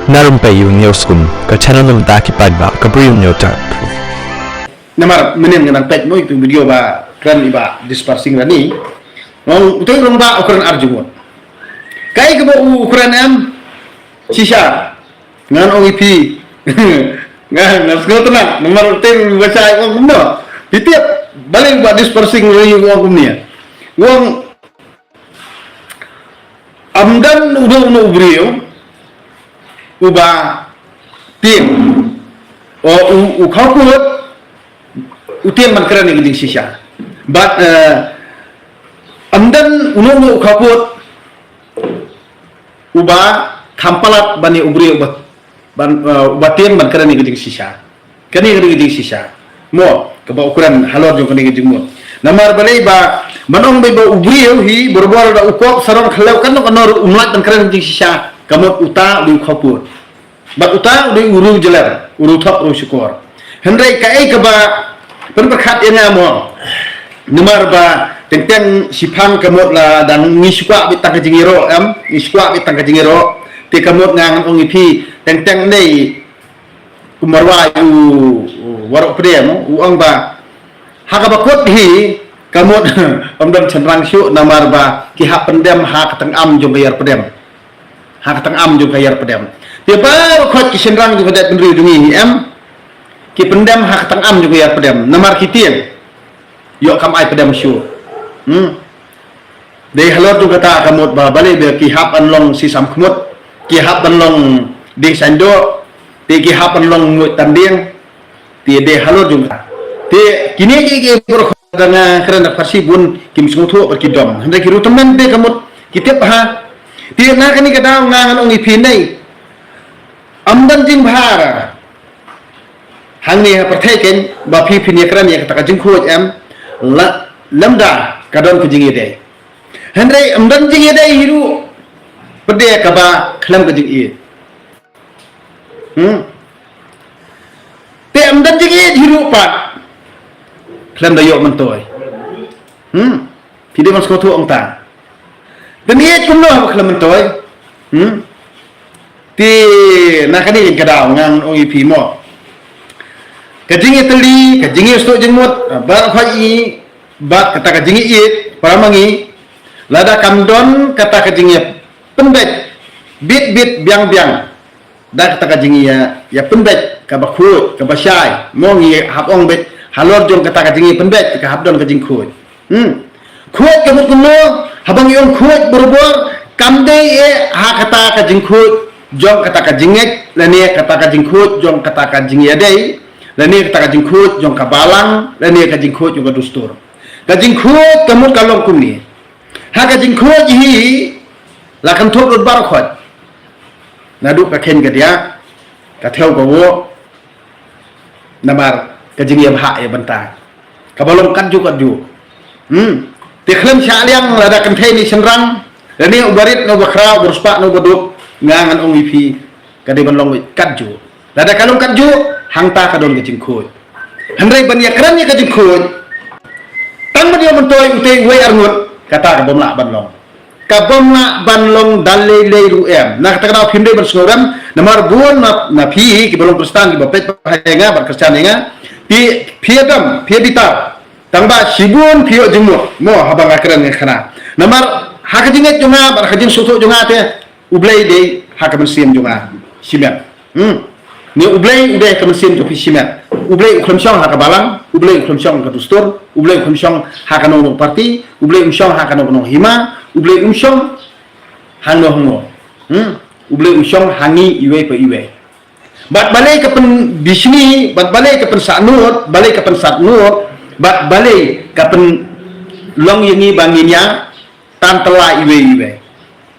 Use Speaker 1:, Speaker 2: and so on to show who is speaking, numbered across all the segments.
Speaker 1: narum payu neoskum ka channel num ta ki padba ka brium nyota
Speaker 2: namar menen ngan pet mo itu video ba kran iba dispersing rani ngong utai romba ukuran arjumot kai ke ukuran am sisa ngan ong ipi ngan naskol tenang nomor utai baca ngong no titiap balik ba dispersing rani ngong kumnia ngong amdan udah no brio uba tim o khawkut utian man kerana giding sisa but amdan uno khaput uba khampalat bani ubri ubatian man kerana giding sisa kani giding sisa mo kaba ukuran halor jong kani giding mo namar balai ba manong ba ubri hi borbor da ukop saron khalaw kan no umlat man kerana giding sisa kamot uta lu khaput ba uta lu uru jelar uru thap uru syukur hendrai kai kaba penperkat yang mo nomor ba tentang sipang kamot la dan ngisukwa bitang kajingiro ngisukwa bitang kajingiro ti kamot ngang ong ipi tentang nei kumarwa warok prem uang ba hakabakot hi kamot omdam chenrang syu nomor ba ki hak pendem hak teng am jong bayar pendem hak teng am jong bayar pendem ti ba khot ki chenrang jong dak pendri dungi ki pendam hak tang am juga ya pendam namar kitien yo kam ai pendam syu de halor tu kata kamut ba bale be ki hap anlong si sam khmut ki hap anlong de sando te ki hap anlong mut tanding te de halor juga te kini ki por dana kerana farsi bun kim sung thu ba ki dom hande ki rutemen be kamut kitep ha te na kani kata ngangan ong ipi nei amdan jing bhara hang ni perteken ba pi pin yakran ya kata jingkhuj am la lamda kadon ku jingi dei hendrai amdan jingi dei hiru pede ka ba khlam ka jingi te amdan jingi hiru pat khlam da yo man toy pide mas ko thu ong ta dan ye kum no khlam man toy ti nakani kadau ngang ong ipi mo kajingi teli kajingi stok jengmut bar khai bat kata kajingi it paramangi lada kamdon kata kajingi penbet bit biang da kata kajingi ya penbet ka bakhut ka basyai mongi hapong bet halor jong kata kajingi penbet ka habdon kajing khut khut kamut kuno habang yong khut borbor kamde e ha kata kajing khut jong kata kajingek lani kata kajing khut jong kata kajingi adai lani kata kajing khut jong kabalang lani kajing khut jong kadustur kajing khut kamut kalong kumni ha kajing khut hi la kan thot bar khot nadu ka khen ka dia ka theo ka wo namar kajing ya ha ya banta kabalong kan ju te khlem sha liang la da kan thai ni senrang lani ubarit no bakra burspa no baduk ngangan ong ipi kade balong kat ju la da kalong kat ju hangta kadon kajing khut handrai bania kran ya kajing khut tang bania mentoy uteng we arngut kata ka bomla banlong dalle le ru em na kata kana phimde ban snoram namar buon na phi ki bolong kristan ki bapet pahenga bar kristan nga pi phiedam phiedita tangba sibun phio jengmo mo habang akran ne khana namar hakajinget junga bar kajing susu junga te ublei de hakaban sim junga simet ni ublei udah kemesin jopi simet ublei ukhlam syong ha kabalang ublei ukhlam syong ka dustur ublei ukhlam syong ha kanong parti ublei syong ha kanong hima ublei syong hango ublei syong hangi iwe pa iwe bat balai ka pen bisni bat balai ka pen sanut balai ka pen satnut bat balai ka pen long yengi banginya tantela iwe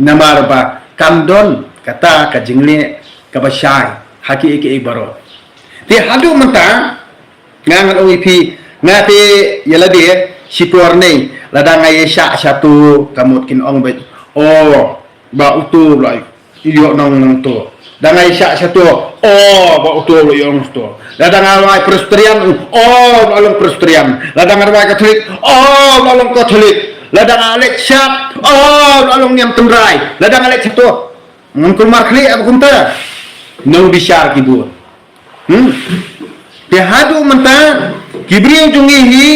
Speaker 2: namar ba kamdon kata ka jingle ka basyai haki eke baro te hadu menta ngangan ong ipi ngate yala de situar nei ladang ay sya satu kamut kin ong bet ba utu lai iyo nang to dangai sya satu ba utu lo yong to ladang ay prestrian balong prestrian ladang ay katolik balong katolik ladang alek syap balong yang tendrai ladang alek satu ngkul markli aku kunta nang bisyar kibur. Dia hadu menta kibriu jungi hi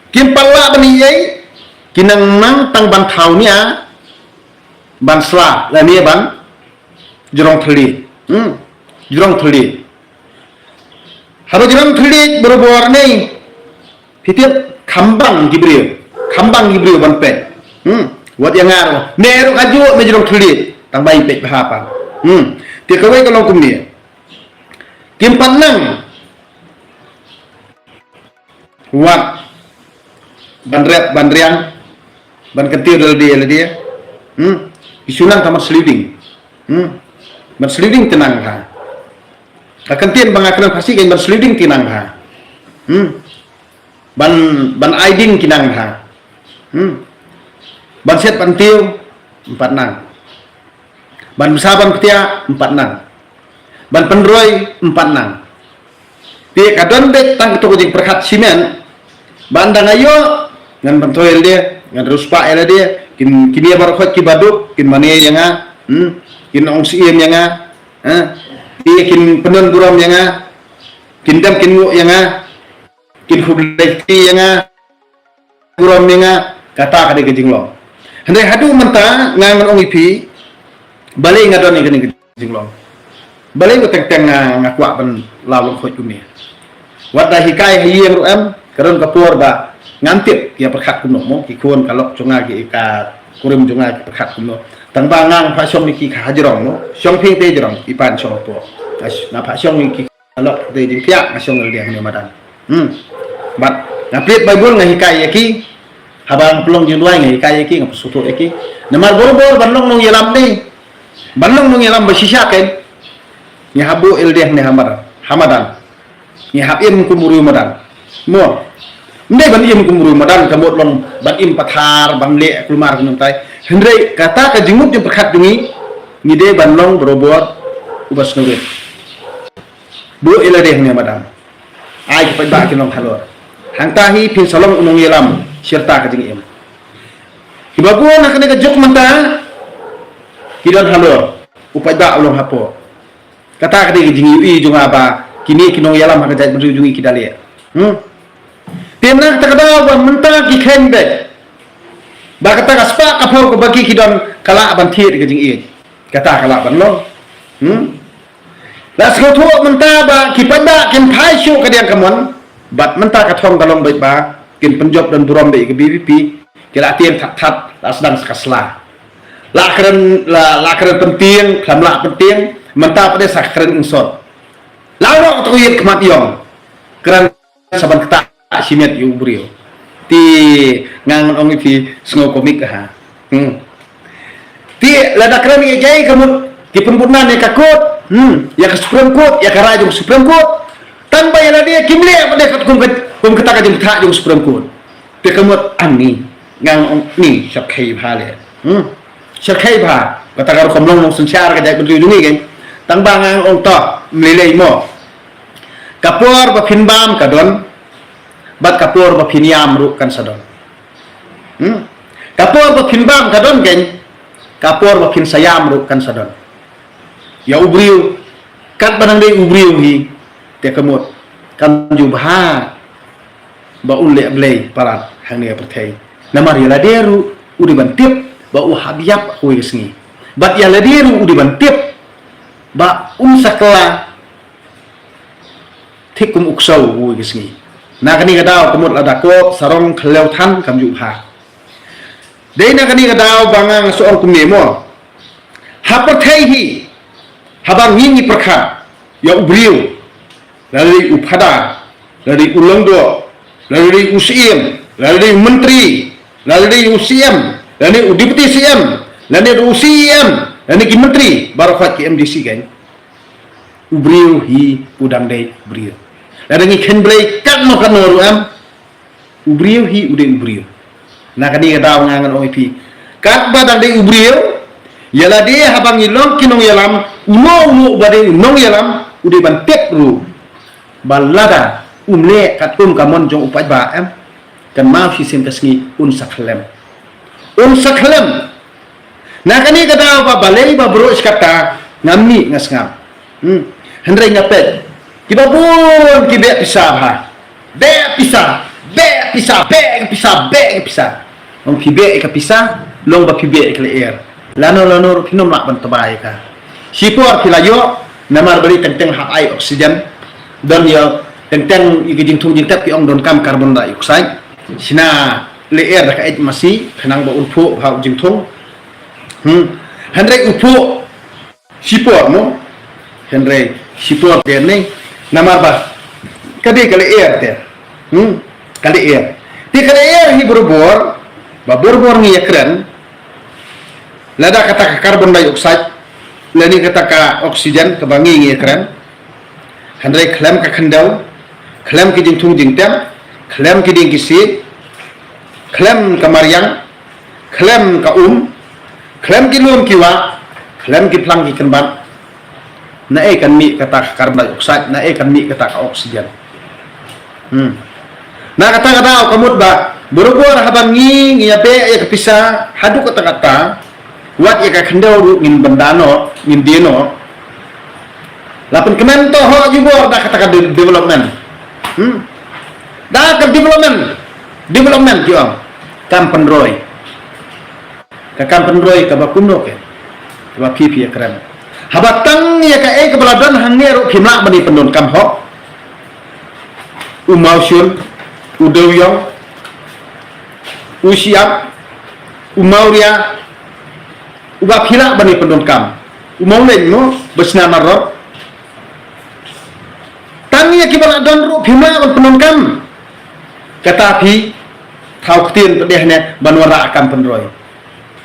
Speaker 2: kim palla bani yai kinang nang tang ban thaunia ban sla la ni ban jurong thali jurong thali haro jurong thali berobor nei fitiap khambang kibriu ban pe wat yang ngaro neru kaju me jurong thali tang bai pe bahapa ti kawai kalau kumni kim pannang wat ban rep ban riang ban ketir dia isunang kamar sliding ban sliding tenang ha akan tien bang akan pasti kan ban sliding tenang ha ban aiding kinang ha ban set pantiu 4 nang ban besaban ketia 4 nang ban penroy 4 nang ti kadon bet tang to jing perkat simen bandang ayo ngan bantoil dia ngan ruspa ele dia kini baru ki baduk kin mane yang kin ong siem yang dia kin penon guram yang kin dam kin ngu yang kin hudlekti yang guram yang kata kade kejing lo handai hadu menta ngangan ong ipi balai ngadon ni kejing lo balai ko teng ngakwa ban lalu khoj kumi wadah hikai hayeng ruam karon kapur ba ngantip ya perkat kuno mo kikun kalau cunga ki ka kurim cunga perkat kuno tang bangang pa syong ki hajrong no syong ping te jrong ipan syong po na pa syong ki kalau de jing pia na syong dia ni madan bat ngaplit baibul ngahikai yaki habang pelong jing duai ngahikai yaki ngapsuto yaki namar bor banlong nong yelam ni banlong nong yelam basisya ken nyahabu il dia ni hamadan nyahabim kumuru madan mo ndai ban im kumuru madan kamot long ban im pathar ban le kulmar kunung tai hendrai kata ka jingmut jeng perkat dungi ngide ban long berobor ubas nurit bu ila deh ne madan ai pa ba kinong halor hang tahi pin salong unong yelam serta ka jing im ibabu nak ne ka jok manta kidon halor upai ba ulong hapo kata ka de jing ui junga ba kini kinong yelam ha ka jai jungi kidale Timnang takadaw ba menta ki khenbe ba kata kaspa kapau ko bagi kidon kala ban thir ke jing i kata kala ban lo la skotho menta ba ki pada kin thai shu ka diang kamon bat menta ka thong dalong bai ba kin penjob dan buram be ke BVP kila tien that la sedang sakasla la keren penting klamla penting menta pada sakren insot lawa to yek kemat yong keren saban kata simet yu brio ti ngang ong ti sngo komik ha ti lada kran ye jai kamu ti pembunan ne kakut ya ke Supreme Court ya ke rajung Supreme Court tanpa ya dia kimle pada kum kata jung tha jung Supreme Court ti kamu ani ngang ong ni sakai phale sakai pha kata karo komlong nong sunchar ka jai bendri dungi kan tang bangang ong to mlelei mo kapor ba phinbam kadon bat kapur ba phiniam ru kan sadon kapur ba phinbam kadon gen kapur ba phin sayam ru kan sadon ya ubriu kat banang de ubriu hi te kamot kan jubha ba ulle blei parat hang ne perthai namar ya laderu udi bantip ba u habiap hoi sngi bat ya laderu udi bantip ba sakla thikum uksau hoi sngi nakani kadaw kumut ladako sarong khleu than kamju pha dei nakani kadaw bangang soong kumemo hapathai hi habang ngi prakha ya ubriu lari uphada lari ulongdo lari usiem lari menteri lari usiem lari udipti siem lari usiem lari ki menteri barokat ki MDC kan ubriu hi udang dei ubriu lari ngi khenblei kat no kan ruam ubriu hi ude ubriu nakani kadaw ngangan OIP kat badang dei ubriu yala dia habang ilong kinong yalam umo bade nong yalam ude ban tek ru balada umle kat kamon jong upai ba kan mau sisim kasngi sakhlem nakani kadaw ba balei ba bro iskata ngamni ngasngam Hendrai ngapet. Kiba pun kibe pisah ha. Be pisah. Ong kibe ka pisah, long ba kibe ka leer. Lano kinom nak bantabay ka. Sipor kilayo namar bari tenteng hak ai oksigen don yo tenteng igijing tung jing tap ki ong don kam carbon dioxide. Sina leer ka et masih kenang ba ulfu ha jing tung. Hendrai ulfu sipor no. Hendrai sipor dia ni namar ba kadi ka leer te. Kali air. Di kali air hi berbor, berbor ni ekran. Lada kata carbon dioxide, lani kata ka oksigen kebangi ni ekran. Hendrai klaim ka kandau, klaim ki jing tung jing tem, klaim ki ding kisi, klaim ka mariang, klaim ka klaim ki lum kiwa, klaim ki plang ki kenban. Na kan mi kata carbon dioxide, na kan mi kata ka oksigen. Nah kata-kata kamut ba berubur habang ya be ya kepisa hadu kata-kata wat ya kakendau ngin bendano ngin dino lapun kemen to ho jubor dah kata-kata development dah ke development jo kampen roy ka bakuno ke ba pipi ya keren habatang ya ka ke baladan hangero kimla bani pendon kam ho umausyun Udawyong, Usiap, Umauria, Ubak hilak bani pendongkam. Umaulen mo, besna marot. Tani ya kibala don ru phima kon pendongkam. Katapi thau ktin pedehne banwara akam penroy.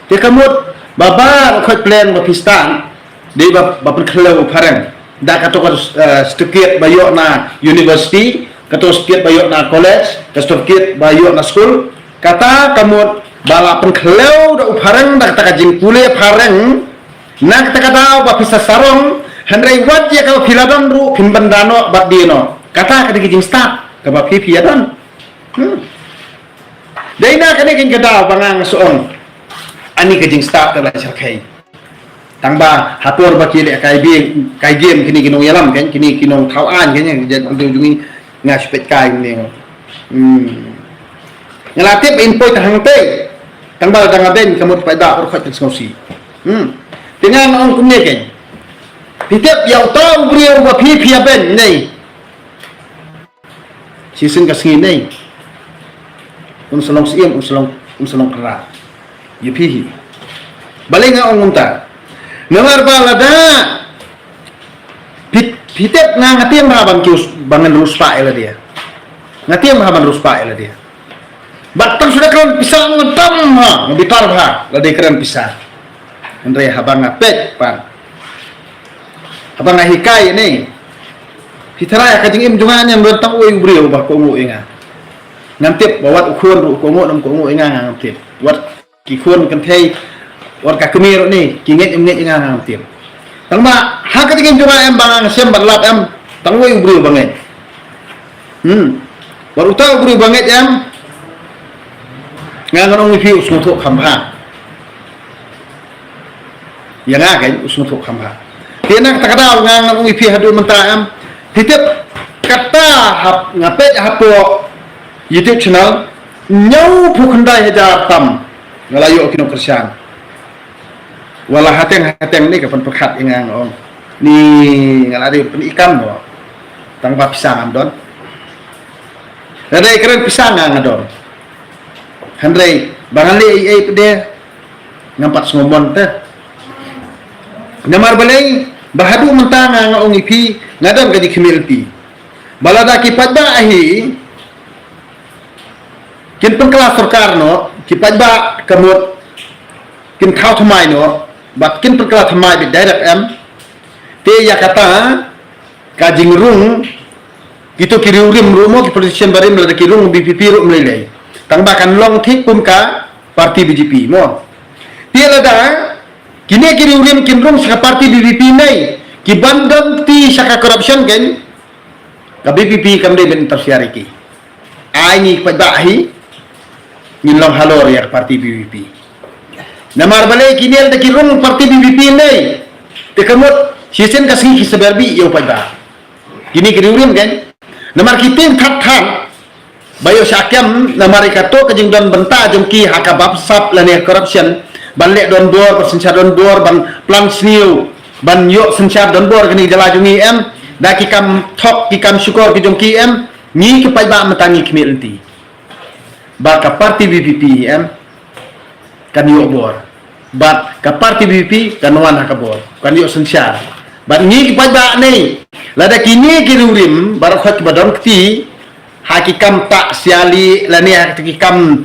Speaker 2: Te kamut baba khoi plan ba Pakistan, de ba penkhlau pharang. Da katokar sedikit bayok na university kata sedikit bayok na college, kata sedikit bayok na school, kata kamu bala pengklau da uparang da kata kajing kuliah parang, na kata ba bisa sarong, hendrai wat ya kau filadon ru pimbandano bat dino, kata kajing start, kaba pipi ya don. Daina kajing kata bangang soong, ani kajing start telah cerkai. Tangba hatur bakili kai game kini kinong yalam kan, kini kinong tauan kan yang jadi ujung-ujungnya ngaspet kai ni ngelatip info tahang te tangbal tangaden kamu pada urut teknologi dengan orang kumne kan titip yang tahu beliau ba pipi ben nei sisin kasing nei unsalong siem unsalong kera yupihi balinga orang unta namar balada Hitip ngatiam haban kius bangan ruspa ela dia. Ngatiam haban ruspa ela dia. Batang sudah keren pisang ngetam ha, ngebitar ha, ladai keren pisang. Andre habang ngapet pan. Habang ngahikai ni. Hitara kajing im jungan yang bertang uing brio bah kongu inga. Ngantip bawat ukun ru kongu nam kongu inga ngantip. Wat kikun kentei wat kakemir ni, kinget inga ngantip. Tangma hak ketingin juga em bang siam balap em tangway ubri banget. Baru tahu ubri banget em nganong review usmutuk khamha. Yang kan usmutuk khamha. Tiada kata nganong review hadu mentah em titip kata ngapet hapo YouTube channel nyau pukundai hajar tam ngalayo kino kersian. Walah hateng ni kapan pekat ingang om ni ngalari penikan mo tanpa pisang don Hendrai keren pisang ngadon Hendrai bangali ai pede ngampat ngomon teh namar balai bahadu mentang ngong ipi ngadon gaji khimilpi balada kipat ba ahi kin pengkelas sarkar no kipat ba kemut kin khau thamai no bat kin perkala thamai bi direct em te ya kata kajing rung gitu kiri urim rumo ki position barim la ki rung BPP rum lelai tang bakan long thik pum ka parti BJP mo te la da kini kiri urim kin rung sa parti BJP nai ki bandam ti saka corruption kan ka BPP kam de ben tersiari ki ai ni padahi ni long halor ya parti BJP Namar balai kinel de kirung parti BBP nei. Te kamut Sisen kasih kisaberbi yo pada. Kini kiriurin kan. Namar kitin that bayo syakyam namar ikato kajing don benta jengki haka babsap lani corruption ban lek don bor sensyar don bor ban plan sniu ban yo sensyar don bor kini jala jungi em da kikam tok kikam syukur ki jengki em ni ke pai ba matangi kemil enti ba ka parti BPP em kan yo bor ba ka parti BPP kan wan haka bor kan yo sensyar ba ni ke pai ba nei lada kini kirurim barakhat badon kti hakikam tak siali lani hakikam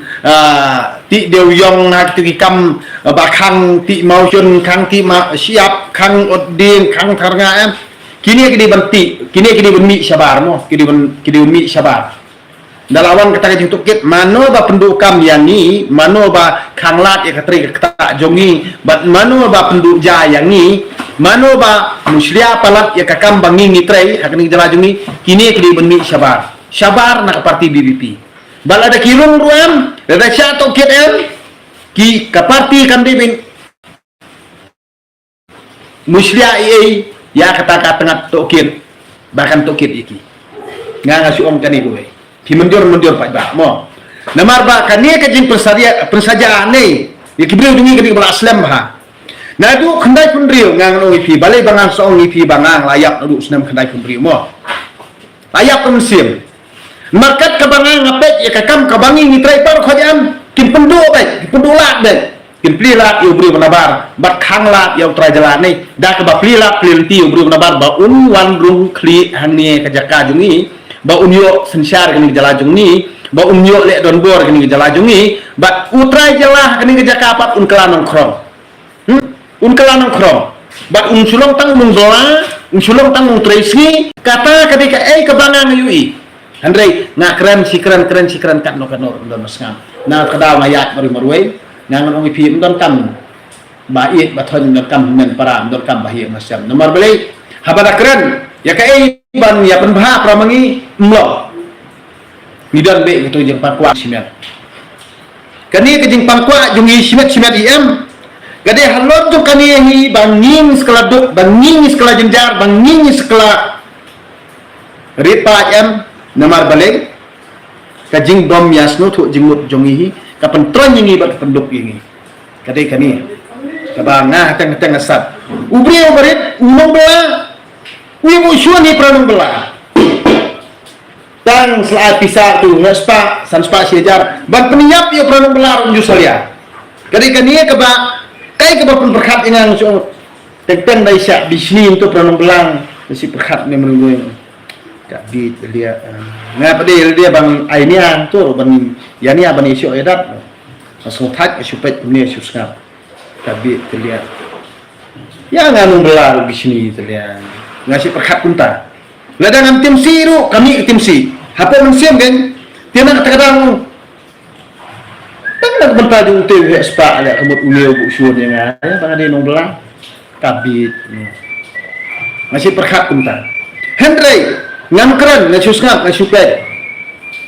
Speaker 2: ti dewyong hakikam bakang ti maujun kang ti ma siap kang oding kang targa kini kini benti kini benmi sabar mo kini benmi sabar dalawan kata jeng tukit mano ba pendukam yang ni mano ba kang lat ya katri kata jongi bat mano ba penduk ja yang ni mano ba muslia palat ya kakam bangi nitrai hakini jala jongi kini benmi sabar Syabar nak parti BBP. Bal ada kirung ruam, ada satu KM, ki ke parti kan bibin. Muslia ia ya kata tengah tokit, bahkan tokit iki. Ngasih om kani gue. Ki mundur pak ba mo. Namar ba kani kajin persajaan ni. Ya kibriu dungi kani bala aslam ha. Nah tu kendai pun riu ngang ipi balai bangang soong ipi bangang layak duduk senam kendai pun riu mo. Layak pun sim. Market kabangang ngapet ya kakam kabangi ngitrai par khajam kim pendu baik pendu lat baik kim plilat yu bri menabar bat khang lat yu tra jalan ni da ka ba plilat plinti yu bri menabar ba wan rung kli hangni ka jaka jungi ba unyo sensyar kani jala jungi ba unyo le don bor kani jala jungi ba utrai jalah kani jaka apat kelanong krong kelanong krong ba sulong tang mung doa sulong tang mung traisi kata ketika kabangang yui Andre nga keren si keren kat no kanor don masngam na kadal mayat maruai nga ngong ipi don kam bait bathon don kam men param don kam bahia masyam nomor beli habara keren ya kai ban ya penbah pramangi mlo midon be gitu jeung pakwa simet kani ke jeung pakwa jungi simet im gade halot tu kani hi banging skala duk banging skala jenjar banging skala ripa em namar balik kajing bom yasno tu jingmut jongihi kapan tron yingi bat penduk yingi kadai kani kabanga hatang asat ubri obarit unong bela wi musyuni pranong bela dan saat pisah tu ngaspa sanspa siajar ban peniap ya pranong bela unju salia kadai kani kaba kai kaba pun berkat inang so tentang daisya bisni untuk pranong belang mesti berkat ni menunggu di dia ngapa dia bang ainian tu bang yani abang isu edat masuk tak supaya ni susah tapi terlihat ya nganung belar di sini terlihat ngasih perkat kunta ladang tim siru kami tim si apa mensiam kan tiada kadang tak bentar di uti spa ada kemut unio bu syur yang ada bang ada nong belar kabit ngasih perkat kunta Henry ngam keren ngasusngap ngasupet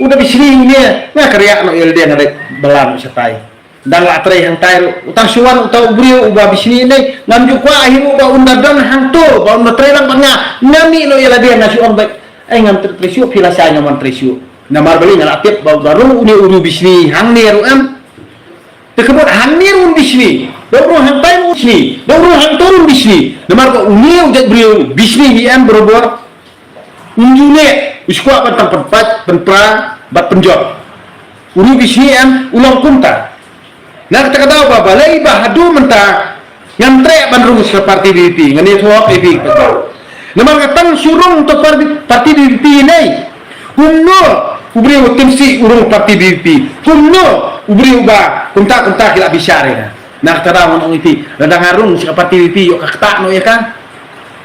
Speaker 2: udah bisini ini na karya no ilde ngare belam setai dan latre yang tail utang suwan utau brio uba bisini ini ngam jukwa ahiru uba undadan hantu ba unatre lang panga ngami no ila dia ngasu on baik ngam tresio pilasa ngaman tresio namar bali ngalapit baru uni uru bisini hang niru am tekebut hang niru bisini baru hang tail bisini baru hang turun bisini namar ko uni ujat brio bisini am berobor unjune uskwa batang penpat penpra bat penjot uru bisian ulang kunta nak kata kata apa balai bahadu menta ngantre bandrung ke parti BBP ngani thok epi namar katang surung to parti BBP nei humno ubri utimsi urung parti BBP humno ubri uba kunta kila bisyare nak kata ngomong epi radang harung ke parti BBP yo kakta no ya kan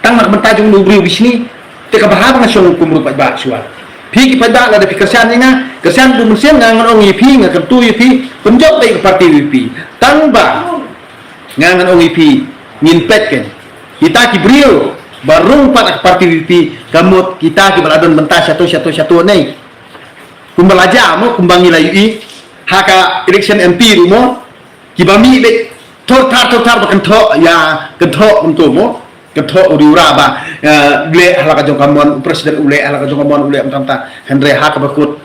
Speaker 2: tang nak mentajung ubri bisni teka bahang na siyong kumurut pa suwa pigi pa da ada pikersan nga kersan dumunsian nga nganong ipi nga kertu ipi penjot tay parti ipi tangba nga nganong ipi nginpet ken kita kibrio barung pat parti ipi gamot kita kibaladon benta satu nei kumbalaja mo kumbangi layu haka election MP rumo kibami be tor tar bakan tho ya kentho untuk mo ketok uriura ba ule halaka jong kamon presiden ule halaka jong kamon ule amta Henry hak bakut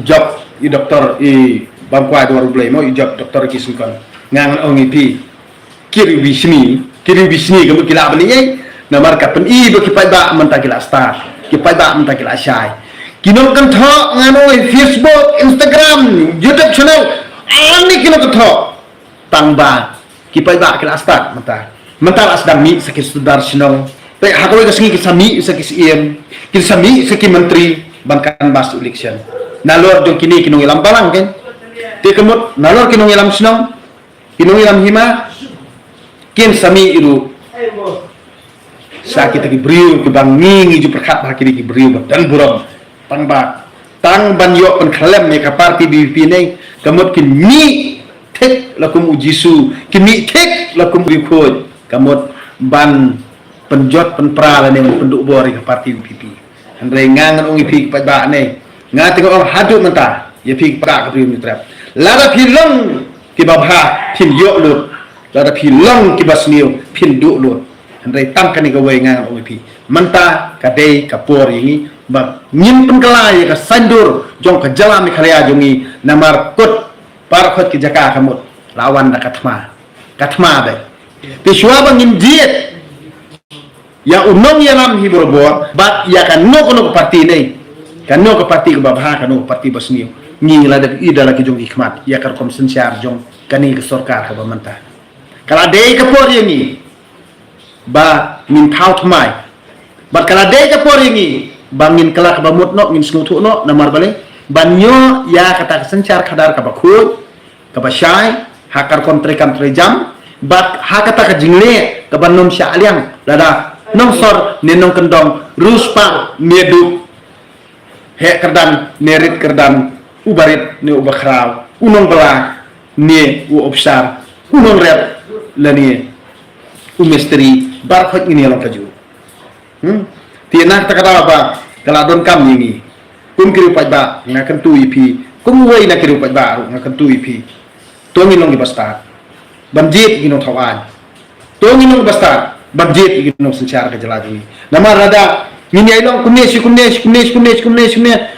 Speaker 2: job i doktor i bangkwai dua ule mo job doktor kisikon ngangan ongi pi kiri bisni kamu kila bani ai namar kapen i do kipai ba menta kila star kipai ba menta kila syai kinong kan thok nganoi Facebook Instagram YouTube channel ani kinong kan thok tangba kipai ba kila star mental asdang mi sakit sudar sinong pe hakoi kasengi kisami sakit iem kisami sakit menteri bangkan bas election nalor jong kini kinong ilam balang kan te kemut nalor kinong ilam sinong kinong ilam hima kin sami iru sakit lagi beriu ke bangingi ju perkat hakiri ki beriu dan buram tang ban yo pen khalem ne ka parti BBP ne kemut kin mi tek lakum ujisu kin mi tek lakum rikod kamut ban penjot penpra ne penduk bori ke parti UPP andre ngangan ong ipik pa ne ngati ko hadu menta ye pik pra ka prim trap lara pilong ki babha pin yo lut lara pilong ki basniu pin du lut andre tam kan ka we ngangan ong ipik menta ka dei ka por yi ba nyim penkelai ka sandur jong ka jalan karya jongi namar kut par khot ki jaka kamut lawan da katma be Piswa bangin diet ya unong yalam hibur bo bat ya kan no kono parti nei kan no ke parti ke babha kan no parti basni ni la de ida la ke jong hikmat ya kar kom sensiar jong kani ke sarkar ke bamanta kala dei ke por ni ba min thau thmai bat kala dei ke por ni bangin kala ke bamut no min snutu no namar bale banyo ya kata sensiar kadar ka bakut ka basyai hakar kontrekan trejam bat hakata ka jingle ka banom sya aliang lada nongsor nenong kendong ruspa medu he kerdan nerit kerdan ubarit ne ubakraw unong bela ne u obsar unong rep lani umisteri barkhot ini long kaju tiana ta kata ba kala don kam ini kum kiru pa ba ngakan tu ipi kum wei na kiru pa ba ngakan tu ipi tongin long ibasta banjit ginong thawan tongin long ibasta banjit ginong sencar ke jelajui nama rada minyai long kumnes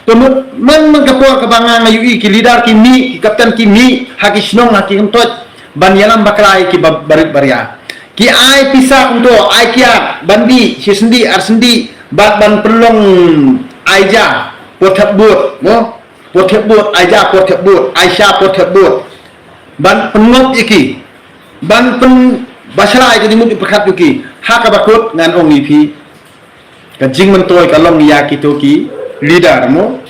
Speaker 2: tomut man mangkapor kabanga ngayu ki leader ki mi ki kapten ki mi haki snong haki untot ban yalam baklai ki barit baria ki ai pisa unto ai kia bandi si sendi ar sendi ban pelong aija pothap but no pothap but aija pothap but aisha pothap but ban pengot iki ban pen basrai ke dimut perkat yuki haka bakut ngan ong ipi ka jing mentoy ka long ya kitoki leader mo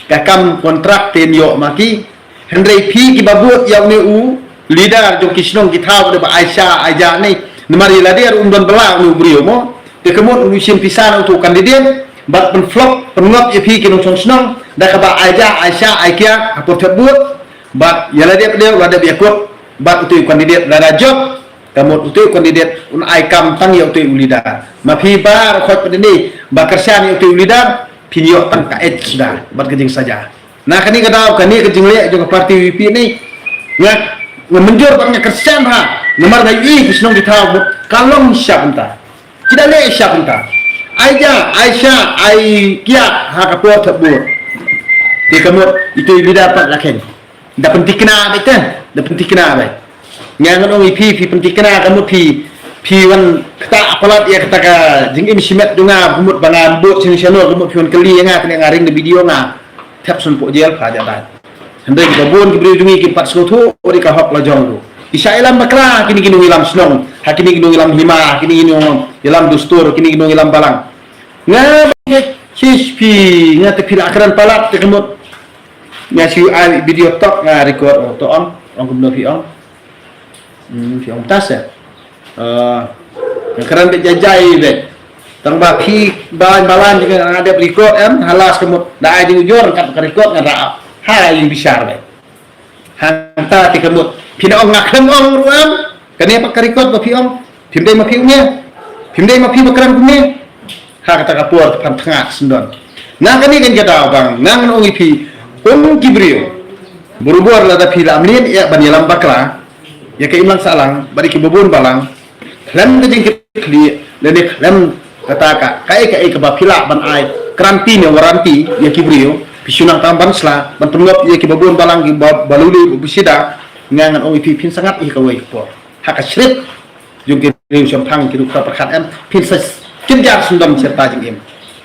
Speaker 2: ka kam kontrak ten yo maki Henry P ki babut yang ne u leader jo kisnong ki thaw de Aisyah aja ni nemari ladir undon bela u brio mo te kemut usin pisan untuk kandidat bat pen flop pengot ipi ki nong snong da ka ba Aisyah aikia apot tebut bat yala dia wada biakut bat utu kandidat lada job kamut utu kandidat un aikam tang ya utu leader mapi bar khot pedeni bakarsan ya utu leader pinyo tang kaet sudah bat kejing saja nah kani kadau kani kejing le jo parti WP ni ngak menjur bangnya kersan ha nomor gai kisnong ditau kalong siap entah tidak le siap entah Aisyah ai kia ha kapur tebur di kamut itu leader pat laken da penting kena betul da penting kena baik ngangan ong pi penting kena kamu pi wan kata apalat ya kata ka jing im simet dunga kumut bangan bot sini channel kumut pion keli nga kena ngaring de video nga tap sun po jel pha jatan hande ko bon ki bri dungi ki pat soto ori ka hok la jong isa ilam bakra kini ginu ilam snong hakini ginu ilam hima kini ginu ilam dustur kini ginu ilam balang nga pi nga te pira akran palat te kumut nga si video tok nga record to on kumno fi on fi on tas ya keran de jajai de tang ba pi balan juga ada record halas kemut da ai jujur kat record ngara ha yang besar be hanta ti kemut pina ong ngakhem ong ruam kani pa record ba pi ong pimdai ma pi nya pimdai ma pi bakran kumne ha kata kapur pan tengah sendon nah kani kan kita bang nang ong ipi ong kibrio berubur la da pi lamlin ya ban yalam bakla ya ke imlang salang bari ki bobon balang lan ke jing kli lene lem kata kai ke bapila ban ai kranti ne waranti ya kibrio pisunang tamban sla ban tungap ya kibabun balang ki baluli bisida ngangan ong pin sangat kawai po haka shrip yung ki riu thang ki dukha prakhat em pin sa kinjar sundam serta jing em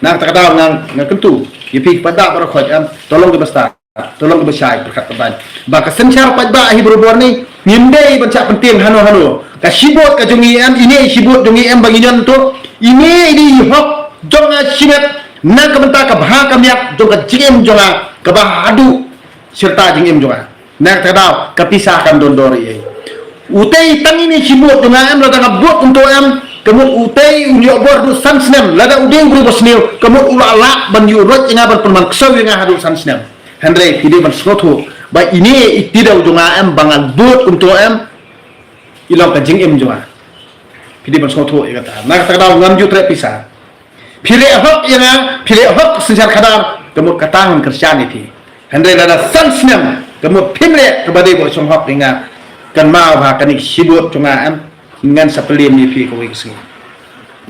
Speaker 2: nang takadaw ngang kentu yipi pada para khoj am tolong di basta tolong di besai berkat teban baka sencar pada hi berubur ni ngindai baca penting hano ka sibut ka jungi am ini sibut jungi am banginyan tu ini hok jonga sinet nang kementa ka bha ka miak jonga jingem jonga ka bahadu serta jingem jonga nang takadaw kapisahkan dondori utai tang ini sibut jonga am la tang buat untuk am kamu utai unyok bor du sansnem lada udeng beri bosnil kamu ulala ban yurot yang aban perman kesaw yang hadu sansnem Henry tidak bersekotu baik ini tidak ujunga em bangan but untuk em ilang kajing em juga tidak bersekotu ya kata nak kata ngam jutre pisah pilih hok sejar kadar kamu katahan Christianity Henry lada sansnem kamu pilih kepada bosong hok ingat kan mau bahkan sibut junga em ngan sapelin ni pi ko wiksi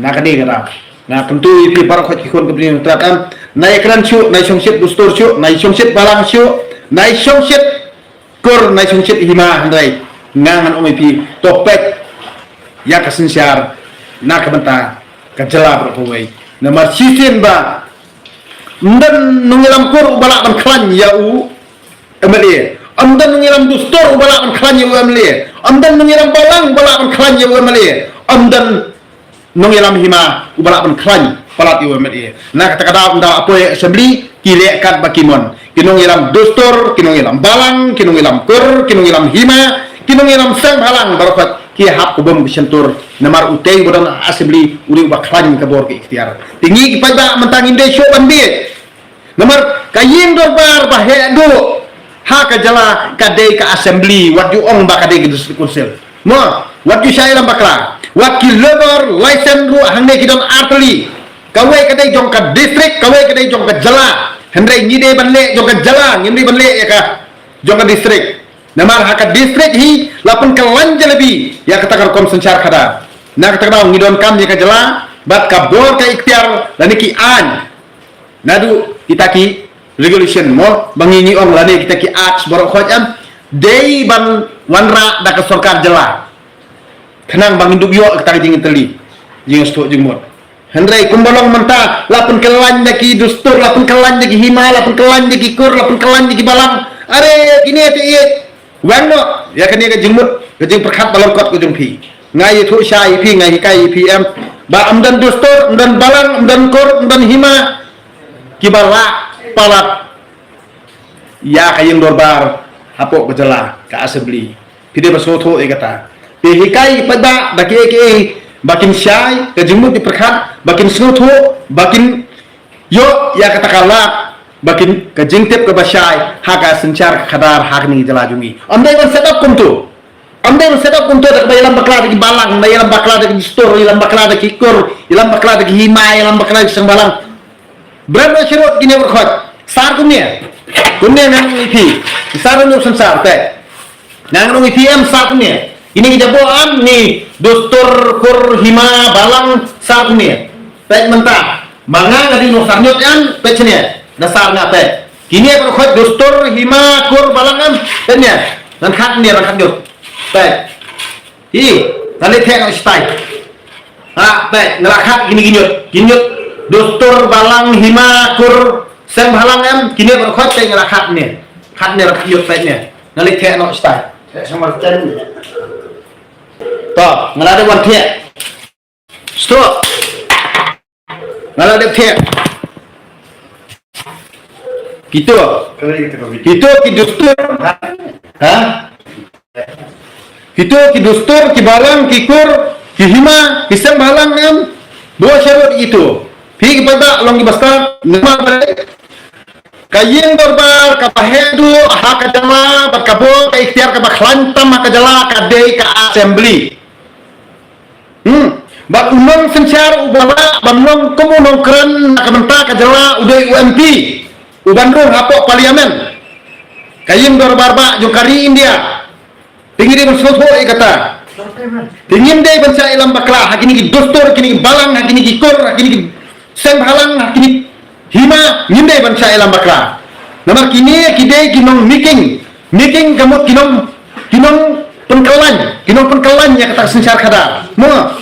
Speaker 2: na kani gara na tentu pi para khot khon ke brin trakam na ekran chu na songsit bustor chu na songsit balang chu na songsit kor na songsit hima handai ngangan ong pi topek ya kasensyar na kabenta kajela berpawai na marsisin ba ndan nungilam kor balak ban klan ya u emeli amdan nungilam bustor balak ban klan ya u emeli amdan nungilam balang balak ban klan ya UMLE amdan nungilam hima balak ban klan palat UMLE na kata-kata unda apoy assembly kilekat bakimon kinungilam dostor kinungilam balang kinungilam kur kinungilam hima kinungilam sang balang barokat ki hap kubum bisentur namar uteng bodan assembly uri baklan kabor ke ikhtiar tinggi pada mentang inde show bandit namar kayin dorbar bahe do ha ka jala kadai ka assembly wat you ong ba kadai ke district council mo wat you sai lam bakla wat ki labor license ru hangne ki don artli kawe kadai jong ka district kawe kadai jong ka jala hendrai ngide banle jong ka jala ngimri banle ya ka jong ka district namar ha ka district hi lapun ka lanja lebih ya kata kom sencar kada na kata ngidon kam ya ka jala bat ka bor ka ikhtiar dan ki an nadu kitaki regulation mo bangingi ong lani kita ki ats borok khojam dei ban wanra da ka sarkar jela kenang bang induk yo kita jing teli jing sto jing mot hendrai kumbalong menta lapun kelan ki dustur lapun kelan ki hima lapun kelan ki kur lapun kelan ki balang are kini ate ye wangno ya kini ka jing mot ka jing perkhat balong kot ko jing phi ngai thu sai phi ngai kai pm ba amdan dustur amdan balang amdan kur amdan hima ki balak palat ya kayeng dorbar apok kejela ka assembly pide basoto e kata pehikai pada daki ke bakin syai ke jemut diperkhat bakin soto bakin yo ya kata kala bakin ke jengtep ke basyai haka sencar kadar hak ni jela jungi amdai ban setup kuntu dak bayalam bakla di balang bayalam bakla di store ilam bakla di kur ilam bakla di hima ilam bakla di sangbalang berapa syurut gini berkhot sar kumnya nang ipi sar nu sensar te nang nu ipi am sar kumnya ini jaboan ni dostur kur hima balang sar kumnya te mentah mangang ngadi nu sarnyot an pecnya dasar ngate kini berkhot dostur hima kur balang am tenya dan khat ni ran khat te hi tali te no stai ha te ngelakhat gini dostur balang hima kur sen balang em kini berkhot te ngelakhat ni rakat yut te nya nalik te no stai sama ten to ngelade wan te stop ngelade te gitu ki dostur ha gitu ki dostur ki balang ki kur ki hima ki sen balang em dua syarat itu pi kepada long di basta nama kayeng dorbar ka pahedu ha ka jama bakabo ka ikhtiar ka bakhlantam ka jala ka dei ka assembly ba umang sencar ubala bamlong komunong keren ka menta ka jala udai UMP ubandung hapok parliamen kayeng dorbar ba jokari India tinggi di bersoto kata Tingin day bansa ilam bakla hakini ki dostor kini balang hakini ki kor hakini ki sem halang hakini hima ngindai bansa ilam bakla namar kini kidai kinong making gamot kinong pengkalan ya kata sensar kadar mo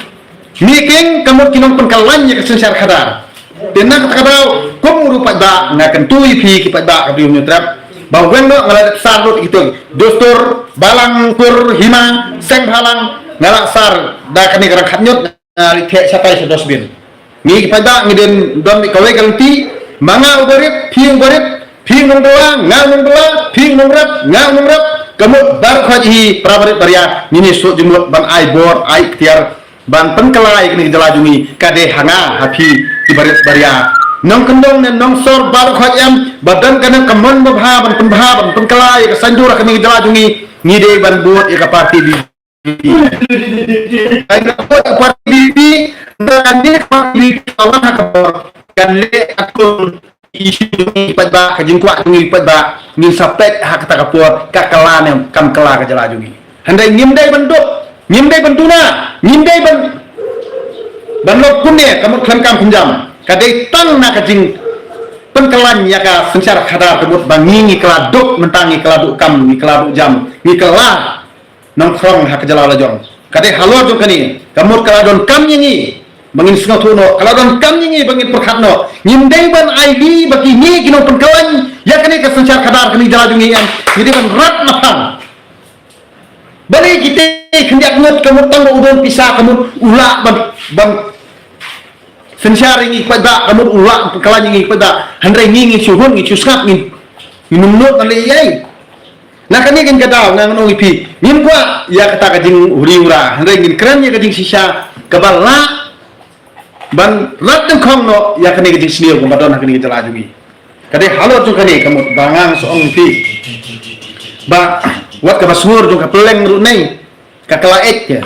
Speaker 2: making gamot kinong pengkalan ya kata sensar kadar tenang kata kadar kom rupa da ngakan tui pi ki pada kabium nyutrap bawang no ngaladat sarut gitu dostor balang kur hima sem halang ngalak sar da kani garang khatnyot rithe satai sedosbin ni pada ngiden don kawai ganti manga ubarit pi nongdoa nga nongdoa pi nongrap nga nongrap kamu bar khaji prabarit barya nini so jumut ban ai bor ai ikhtiar ban penkelai kini jelajungi kade hanga hapi ibarit barya nong kendong dan nong sor bar khajam badan kana kamon babha ban penkelai kesanjura kini jelajungi ngide ban buat ya parti di ai parti di dan ni parti Allah kabar kan le akun isu pada kajing kuat ni pada ni sapet hak kata kapur kakalan yang kam kala kejelajungi handai ngimdai bentuna ngimdai banlok kunne kamu klan kam pinjam kadai tang na kajing pengkelan ya ka sengsara kadar kebut bangingi keladuk mentangi keladuk kam ni keladuk jam ni kela nongkrong hak kejelala jong kadai halor jong kani kamu keladon kam nyi bangin sengotuno keladon kam nyi bangin perkhatno nyimdai ban ID bagi ni kinong pengkelan ya kani ka sengsara kadar kani jelajungi yang jadi ban rat napang balik kita kendak ngot kamu tanggo udon pisah kamu ulak bang sensari ngi pada kamu ulak pengkelan ngi pada handai ngi suhun ngi suskat ngi numnot ale yai nah kani kan kata nang no ipi nim kwa ya kata kajing uriura handai ngin kran ya kajing sisa kabala ban rat teng khong no ya kani kajing sniu ko madon kani jelajungi kade halo tu kani kamu bangang soong ipi ba wat ka basur jong ka peleng ru nei ka kelaet ya